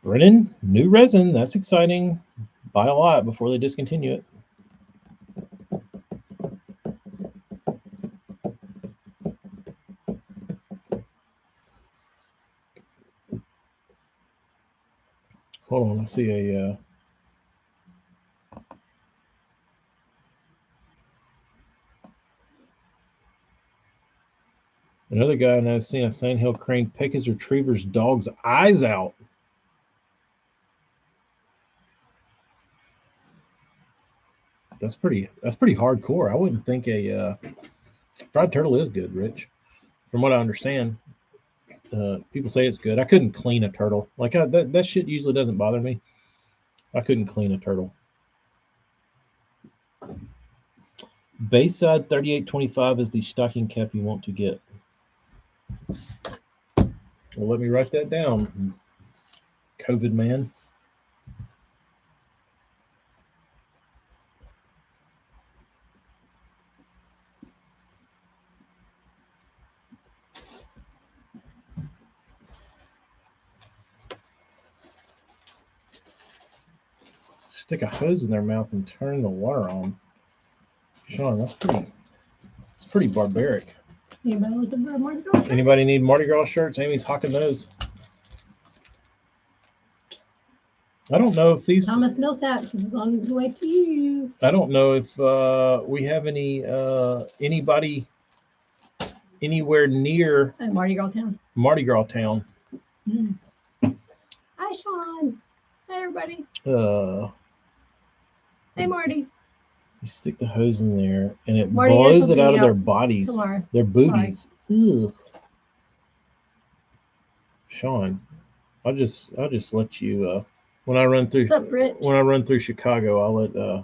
Brennan, new resin. That's exciting. Buy a lot before they discontinue it. Hold on, I see a another guy, and I've seen a sandhill crane pick his retriever's dog's eyes out. That's pretty hardcore. I wouldn't think a fried turtle is good, Rich. From what I understand, people say it's good. I couldn't clean a turtle. Like that shit usually doesn't bother me. I couldn't clean a turtle. Bayside 3825 is the stocking cap you want to get. Well, let me write that down, COVID man. Stick a hose in their mouth and turn the water on. Sean, that's pretty barbaric. Anybody looking for a Mardi Gras shirt? Anybody need Mardi Gras shirts? Amy's hawking those. I don't know if these. Thomas Millsap, this is on the way to you. I don't know if we have anybody anywhere near Mardi Gras Town. Mardi Gras Town. Mm. Hi, Sean. Hi, everybody. Hey, Marty. You stick the hose in there, and it Marty, blows it out of their bodies, tomorrow. their booties. Ugh. Sean, I'll just let you. When I run through, What's up, Rich? when I run through Chicago,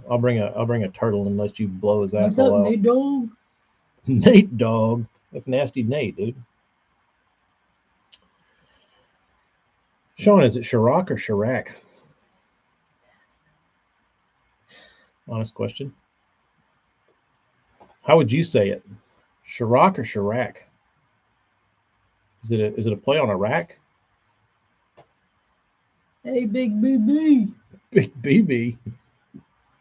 I'll bring a turtle and let you blow his What's asshole up, out. Nate Dog? Nate Dog. That's nasty Nate, dude. Sean, is it Chirac or Chirac? Honest question. How would you say it? Chirac or Chirac? Is it a play on Iraq? Hey, Big BB. Big BB.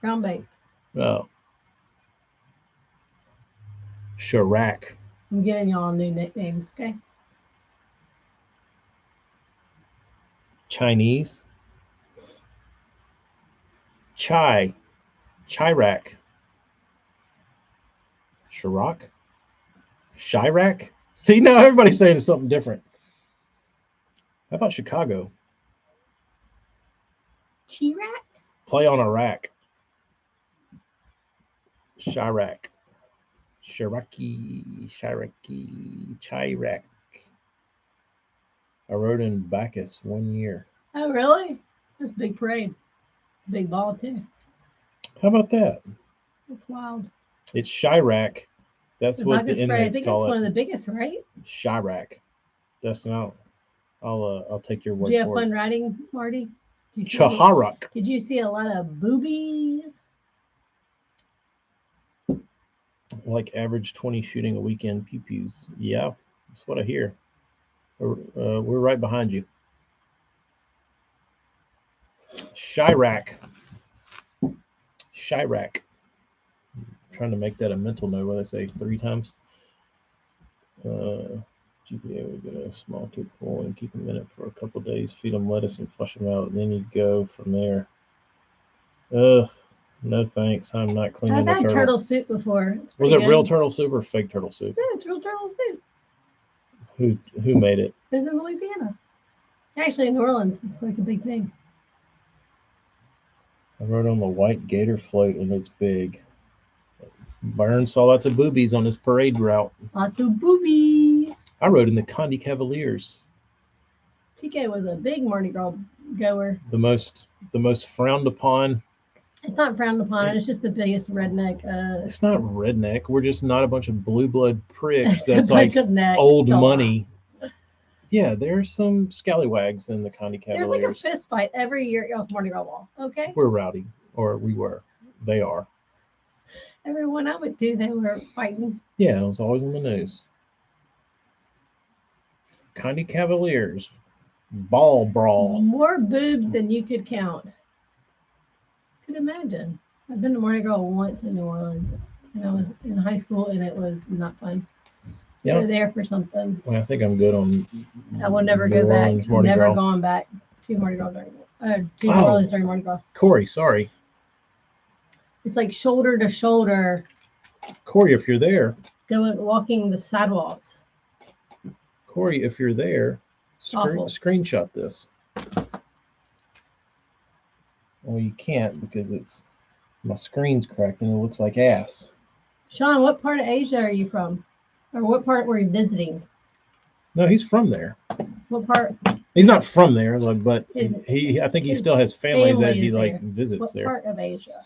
Crankbaits. Oh. Chirac. I'm giving y'all new nicknames, okay? Chinese. Chirac. Chirac. Chirac. See, now everybody's saying something different. How about Chicago? Chirac? Play on Iraq. Chirac. Chirac. I rode in Bacchus 1 year. Oh, really? That's a big parade. It's a big ball, too. How about that? That's wild. It's Chirac. That's The what Bacchus the parade, I inmates think call it's it. one of the biggest, right? Chirac. That's not. I'll take your word Did you have for fun it. riding, Marty? Chirac. Did you see a lot of boobies? Like average 20 shooting a weekend pew pews. Yeah, that's what I hear. We're right behind you. Chirac. Chirac. I'm trying to make that a mental note. What I say 3 times. GPA would get a small kid pool and keep them in it for a couple of days. Feed them lettuce and flush them out. And then you go from there. No thanks. I'm not cleaning I've the had turtle soup before. Was it real turtle soup or fake turtle soup? Yeah, it's real turtle soup. Who made it? It was in Louisiana. Actually, in New Orleans. It's like a big thing. I rode on the white gator float and it's big. Burns saw lots of boobies on his parade route. Lots of boobies. I rode in the Conde Cavaliers. TK was a big Mardi Gras goer. The most frowned upon. It's not frowned upon. It's just the biggest redneck. It's not redneck. We're just not a bunch of blue blood pricks. It's That's a bunch like of necks. old Go money. Yeah, there's some scallywags in the Conde Cavaliers. There's like a fist fight every year at y'all's Mardi Gras ball. Okay. We're rowdy, or we were. They are. Everyone I would do, they were fighting. Yeah, it was always in the news. Conde Cavaliers, ball brawl. More boobs than you could count. Could imagine. I've been to Mardi Gras once in New Orleans, and I was in high school, and it was not fun. Yeah. We're there for something. Well, I think I'm good on. I will never go back. I've never gone back to Mardi Gras to New Orleans during Mardi Gras. Corey, sorry. It's like shoulder to shoulder. Corey, if you're there. Going walking the sidewalks. Corey, if you're there, screenshot this. Well, you can't because my screen's cracked and it looks like ass. Sean, what part of Asia are you from? Or what part were you visiting? No, he's from there. What part? He's not from there, but I think he still has family that he like visits there. What part of Asia?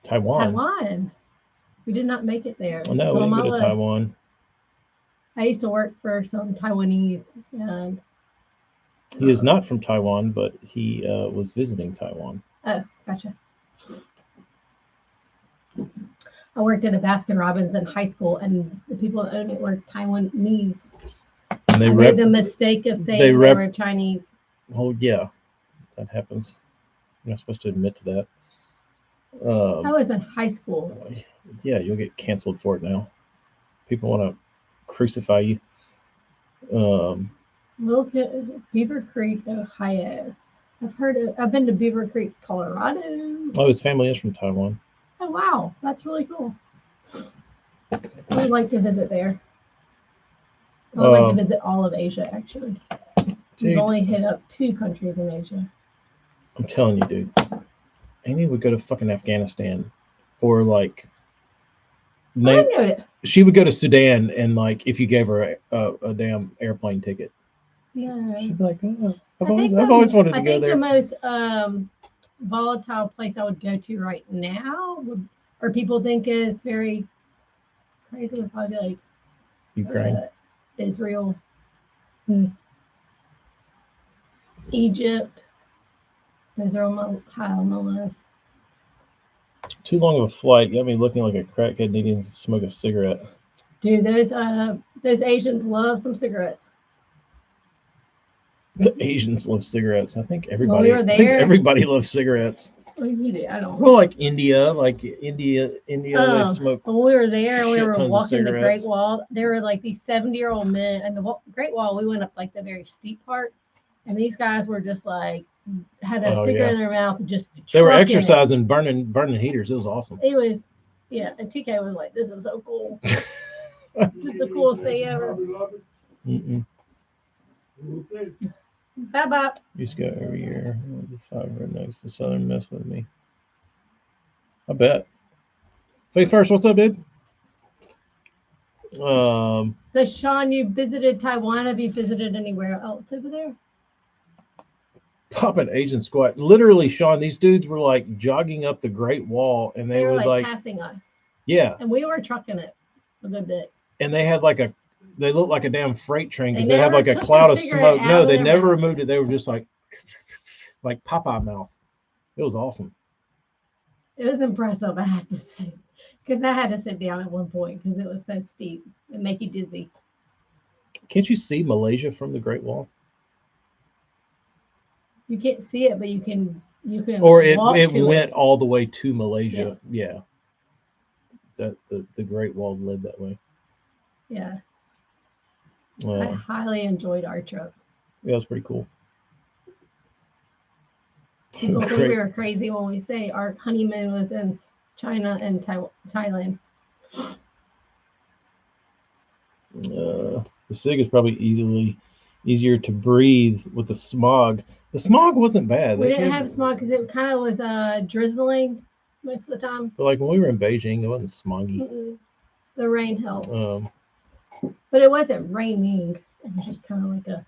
Taiwan. We did not make it there. No, we didn't go to Taiwan. I used to work for some Taiwanese, and he is not from Taiwan, but he was visiting Taiwan. Oh, gotcha. I worked at a Baskin Robbins in high school, and the people that owned it were Taiwanese. And they made the mistake of saying they were Chinese. Oh, yeah, that happens. You're not supposed to admit to that. I was in high school. Yeah, you'll get canceled for it now. People want to crucify you. Beaver Creek, Ohio. I've been to Beaver Creek, Colorado. Oh, his family is from Taiwan. Oh wow, that's really cool. I would like to visit there. I would like to visit all of Asia, actually. We've only hit up 2 countries in Asia. I'm telling you, dude. Amy would go to fucking Afghanistan, or like, she would go to Sudan, and like, if you gave her a damn airplane ticket, she'd be like, oh, I've always wanted to go there. I think the most volatile place I would go to right now, or people think is very crazy, would probably be like Ukraine, Israel, Egypt. Those are high on the list. Too long of a flight got me looking like a crackhead needing to smoke a cigarette. Dude, those Asians love some cigarettes. The Asians love cigarettes. I think everybody. I think everybody loves cigarettes. Well, you do. I don't. Well, like India, they smoke. When we were there, we were walking the Great Wall. There were like these 70-year-old men, and the Great Wall. We went up like the very steep part, and these guys were just like had a cigarette in their mouth, and just they were exercising, burning heaters. It was awesome. It was, yeah. And TK was like, "This is so cool. This is the coolest thing ever." Bye. Used to go every year. The 5 rednecks to Southern mess with me. I bet. Face first, what's up, dude? So Sean, you visited Taiwan. Have you visited anywhere else over there? Popping Asian squat. Literally, Sean, these dudes were like jogging up the Great Wall, and they were like passing us. Yeah. And we were trucking it a good bit. And they had like they looked like a damn freight train because they had like a cloud of smoke. No, they never removed it. They were just like Popeye mouth. It was awesome. It was impressive, I have to say, because I had to sit down at one point because it was so steep and make you dizzy. Can't you see Malaysia from the Great Wall? You can't see it, but you can. Or it went all the way to Malaysia. Yes. Yeah. That the Great Wall led that way. Yeah. I highly enjoyed our trip. Yeah, it was pretty cool. People think we were crazy when we say our honeymoon was in China and Thailand. The cig is probably easier to breathe with the smog. The smog wasn't bad. We didn't have smog because it kind of was drizzling most of the time. But like when we were in Beijing, it wasn't smoggy. The rain helped. But it wasn't raining. It was just kind of like a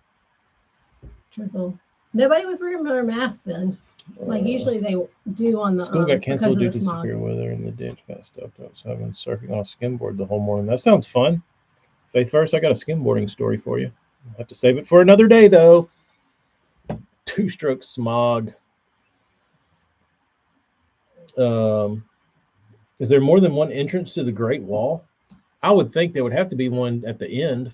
drizzle. Nobody was wearing their mask then. Like usually they do on the school got canceled due to severe weather, and the ditch got stuffed up. So I've been surfing on a skimboard the whole morning. That sounds fun. Faith first, I got a skimboarding story for you. I'll have to save it for another day though. 2-stroke smog. Is there more than one entrance to the Great Wall? I would think there would have to be one at the end.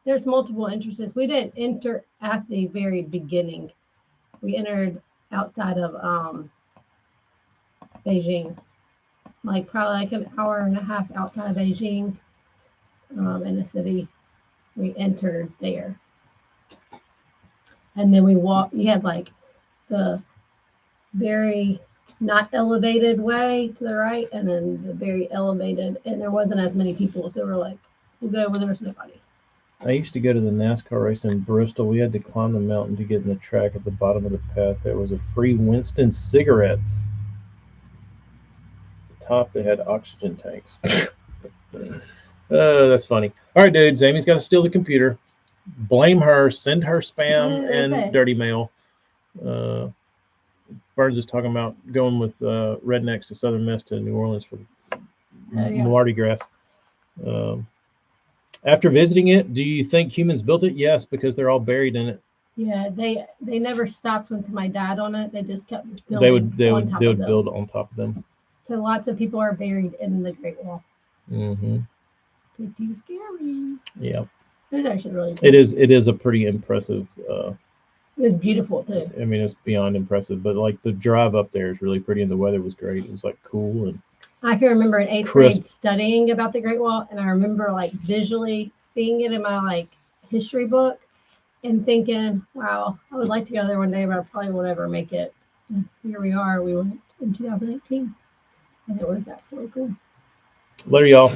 There's multiple entrances. We didn't enter at the very beginning. We entered outside of Beijing, like probably like an hour and a half outside of Beijing, in the city. We entered there, and then we walked. You had like the very not elevated way to the right, and then the very elevated, and there wasn't as many people, so we're like, we'll go where there's nobody. I used to go to the NASCAR race in Bristol. We had to climb the mountain to get in the track. At the bottom of the path, there was a free Winston cigarettes. At the top, they had oxygen tanks. That's funny. All right, dudes. Amy's got to steal the computer. Blame her. Send her spam and dirty mail. Burns is talking about going with rednecks to Southern Miss to New Orleans for Mardi Gras. After visiting it, do you think humans built it? Yes, because they're all buried in it. Yeah, they never stopped when somebody died on it. They just kept building. They would build on top of them. So lots of people are buried in the Great Wall. Mm-hmm. Pretty scary. Yeah. It was actually really cool. It is a pretty impressive. It was beautiful too. I mean, it's beyond impressive, but like the drive up there is really pretty, and the weather was great. It was like cool and. I can remember in 8th grade studying about the Great Wall, and I remember like visually seeing it in my like history book, and thinking, wow, I would like to go there one day, but I probably won't ever make it. And here we are. We went in 2018, and it was absolutely cool. Later, y'all.